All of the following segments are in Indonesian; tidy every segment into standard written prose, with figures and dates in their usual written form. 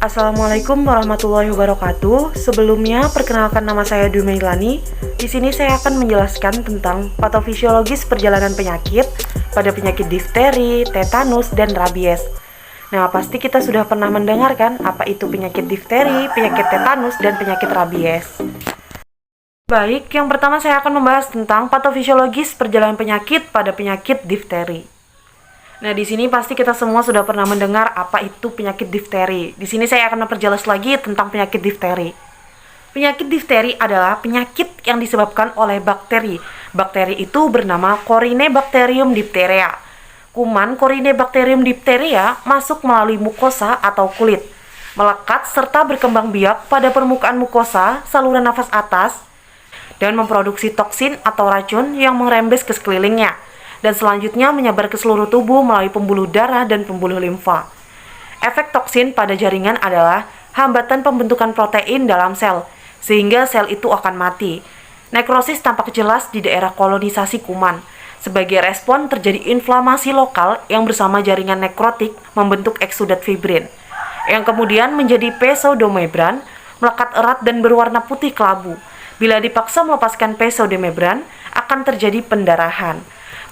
Assalamualaikum warahmatullahi wabarakatuh. Sebelumnya, perkenalkan nama saya Dwi Meilani. Di sini saya akan menjelaskan tentang patofisiologis perjalanan penyakit pada penyakit difteri, tetanus, dan rabies. Nah, pasti kita sudah pernah mendengar kan apa itu penyakit difteri, penyakit tetanus, dan penyakit rabies. Baik, yang pertama saya akan membahas tentang patofisiologis perjalanan penyakit pada penyakit difteri. Nah, di sini pasti kita semua sudah pernah mendengar apa itu penyakit difteri. Di sini saya akan memperjelas lagi tentang penyakit difteri. Penyakit difteri adalah penyakit yang disebabkan oleh bakteri. Bakteri itu bernama Corynebacterium diphtheria. Kuman Corynebacterium diphtheria masuk melalui mukosa atau kulit, melekat serta berkembang biak pada permukaan mukosa, saluran nafas atas, dan memproduksi toksin atau racun yang merembes ke sekelilingnya, dan selanjutnya menyebar ke seluruh tubuh melalui pembuluh darah dan pembuluh limfa. Efek toksin pada jaringan adalah hambatan pembentukan protein dalam sel, sehingga sel itu akan mati. Nekrosis tampak jelas di daerah kolonisasi kuman. Sebagai respon terjadi inflamasi lokal yang bersama jaringan nekrotik membentuk eksudat fibrin, yang kemudian menjadi pseudomembran, melekat erat dan berwarna putih kelabu. Bila dipaksa melepaskan pseudomembran, akan terjadi pendarahan.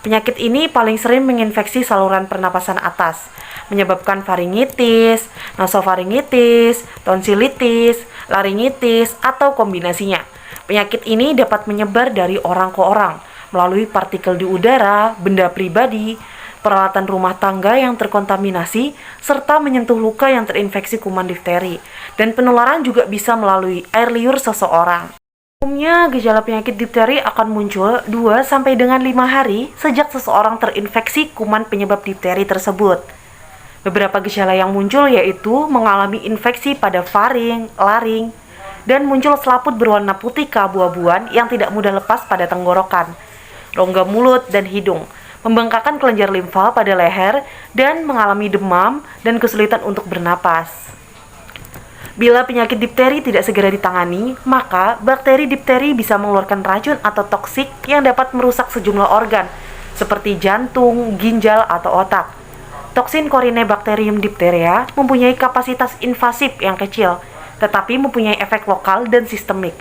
Penyakit ini paling sering menginfeksi saluran pernapasan atas, menyebabkan faringitis, nasofaringitis, tonsilitis, laringitis, atau kombinasinya. Penyakit ini dapat menyebar dari orang ke orang, melalui partikel di udara, benda pribadi, peralatan rumah tangga yang terkontaminasi, serta menyentuh luka yang terinfeksi kuman difteri. Dan penularan juga bisa melalui air liur seseorang. Umumnya, gejala penyakit difteri akan muncul 2 sampai dengan 5 hari sejak seseorang terinfeksi kuman penyebab difteri tersebut. Beberapa gejala yang muncul yaitu mengalami infeksi pada faring, laring, dan muncul selaput berwarna putih keabu-abuan yang tidak mudah lepas pada tenggorokan, rongga mulut dan hidung, membengkakkan kelenjar limfa pada leher, dan mengalami demam dan kesulitan untuk bernapas. Bila penyakit difteri tidak segera ditangani, maka bakteri difteri bisa mengeluarkan racun atau toksik yang dapat merusak sejumlah organ, seperti jantung, ginjal, atau otak. Toksin Corynebacterium diphtheria mempunyai kapasitas invasif yang kecil, tetapi mempunyai efek lokal dan sistemik.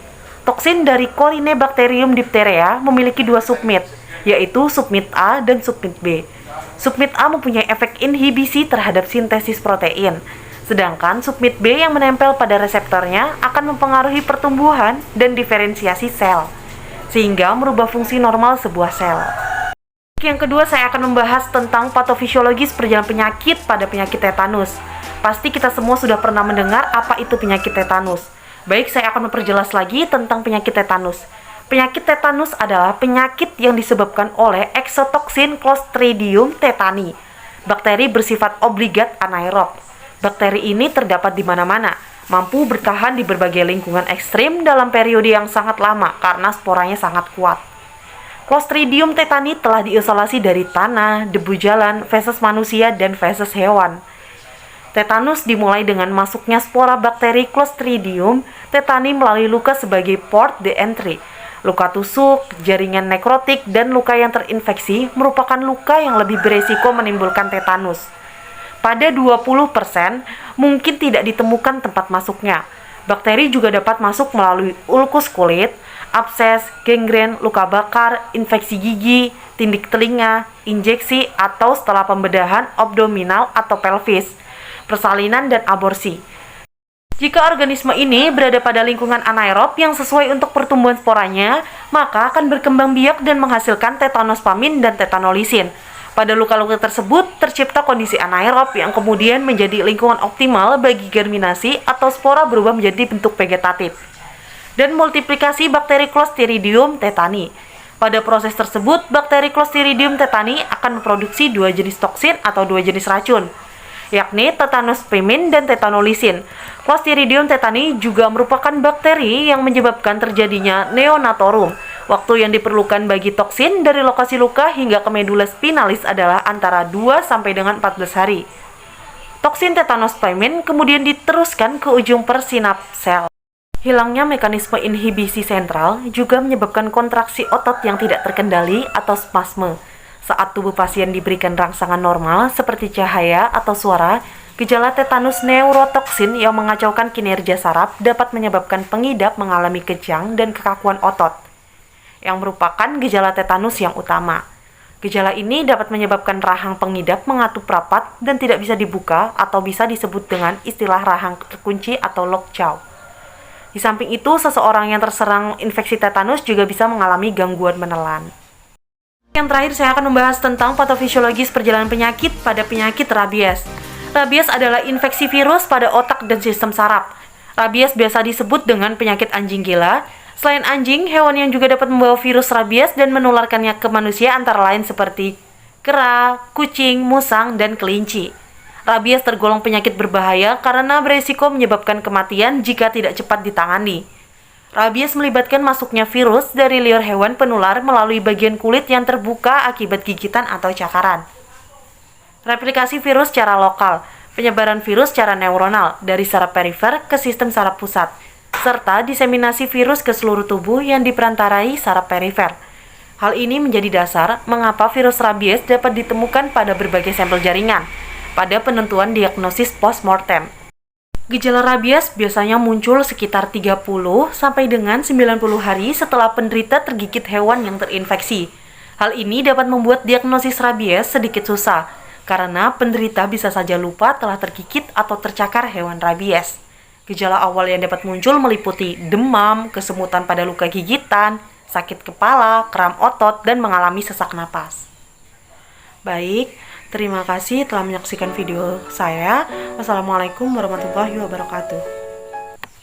Toksin dari Corynebacterium diphtheria memiliki 2 submit, yaitu submit A dan submit B. Submit A mempunyai efek inhibisi terhadap sintesis protein, sedangkan submit B yang menempel pada reseptornya akan mempengaruhi pertumbuhan dan diferensiasi sel, sehingga merubah fungsi normal sebuah sel. Yang kedua, saya akan membahas tentang patofisiologis perjalanan penyakit pada penyakit tetanus. Pasti kita semua sudah pernah mendengar apa itu penyakit tetanus. Baik, saya akan memperjelas lagi tentang penyakit tetanus. Penyakit tetanus adalah penyakit yang disebabkan oleh exotoksin Clostridium tetani. Bakteri bersifat obligat anaerob. Bakteri ini terdapat di mana-mana, mampu bertahan di berbagai lingkungan ekstrim dalam periode yang sangat lama karena sporanya sangat kuat. Clostridium tetani telah diisolasi dari tanah, debu jalan, feses manusia, dan feses hewan. Tetanus dimulai dengan masuknya spora bakteri Clostridium tetani melalui luka sebagai port de entry. Luka tusuk, jaringan nekrotik, dan luka yang terinfeksi merupakan luka yang lebih beresiko menimbulkan tetanus. Pada 20% mungkin tidak ditemukan tempat masuknya. Bakteri juga dapat masuk melalui ulkus kulit, abses, gangren, luka bakar, infeksi gigi, tindik telinga, injeksi, atau setelah pembedahan abdominal atau pelvis, persalinan, dan aborsi. Jika organisme ini berada pada lingkungan anaerob yang sesuai untuk pertumbuhan sporanya, maka akan berkembang biak dan menghasilkan tetanospamin dan tetanolisin. Pada luka-luka tersebut, tercipta kondisi anaerob yang kemudian menjadi lingkungan optimal bagi germinasi atau spora berubah menjadi bentuk vegetatif, dan multiplikasi bakteri Clostridium tetani. Pada proses tersebut, bakteri Clostridium tetani akan memproduksi 2 jenis toksin atau 2 jenis racun, yakni tetanospamin dan tetanolisin. Clostridium tetani juga merupakan bakteri yang menyebabkan terjadinya neonatorum. Waktu yang diperlukan bagi toksin dari lokasi luka hingga ke medula spinalis adalah antara 2 sampai dengan 14 hari. Toksin tetanospamin kemudian diteruskan ke ujung persinaps sel. Hilangnya mekanisme inhibisi sentral juga menyebabkan kontraksi otot yang tidak terkendali atau spasme. Saat tubuh pasien diberikan rangsangan normal seperti cahaya atau suara, Gejala tetanus neurotoksin yang mengacaukan kinerja saraf dapat menyebabkan pengidap mengalami kejang dan kekakuan otot, yang merupakan gejala tetanus yang utama. Gejala ini dapat menyebabkan rahang pengidap mengatup rapat dan tidak bisa dibuka atau bisa disebut dengan istilah rahang terkunci atau lockjaw. Di samping itu, seseorang yang terserang infeksi tetanus juga bisa mengalami gangguan menelan. Yang terakhir, saya akan membahas tentang patofisiologis perjalanan penyakit pada penyakit rabies. Rabies adalah infeksi virus pada otak dan sistem saraf. Rabies biasa disebut dengan penyakit anjing gila. Selain anjing, hewan yang juga dapat membawa virus rabies dan menularkannya ke manusia antara lain seperti kera, kucing, musang, dan kelinci. Rabies tergolong penyakit berbahaya karena beresiko menyebabkan kematian jika tidak cepat ditangani. Rabies melibatkan masuknya virus dari liur hewan penular melalui bagian kulit yang terbuka akibat gigitan atau cakaran. Replikasi virus secara lokal, penyebaran virus secara neuronal dari saraf perifer ke sistem saraf pusat, serta diseminasi virus ke seluruh tubuh yang diperantarai saraf perifer. Hal ini menjadi dasar mengapa virus rabies dapat ditemukan pada berbagai sampel jaringan pada penentuan diagnosis post-mortem. Gejala rabies biasanya muncul sekitar 30 sampai dengan 90 hari setelah penderita tergigit hewan yang terinfeksi. Hal ini dapat membuat diagnosis rabies sedikit susah, karena penderita bisa saja lupa telah tergigit atau tercakar hewan rabies. Gejala awal yang dapat muncul meliputi demam, kesemutan pada luka gigitan, sakit kepala, kram otot, dan mengalami sesak napas. Baik, terima kasih telah menyaksikan video saya. Wassalamualaikum warahmatullahi wabarakatuh.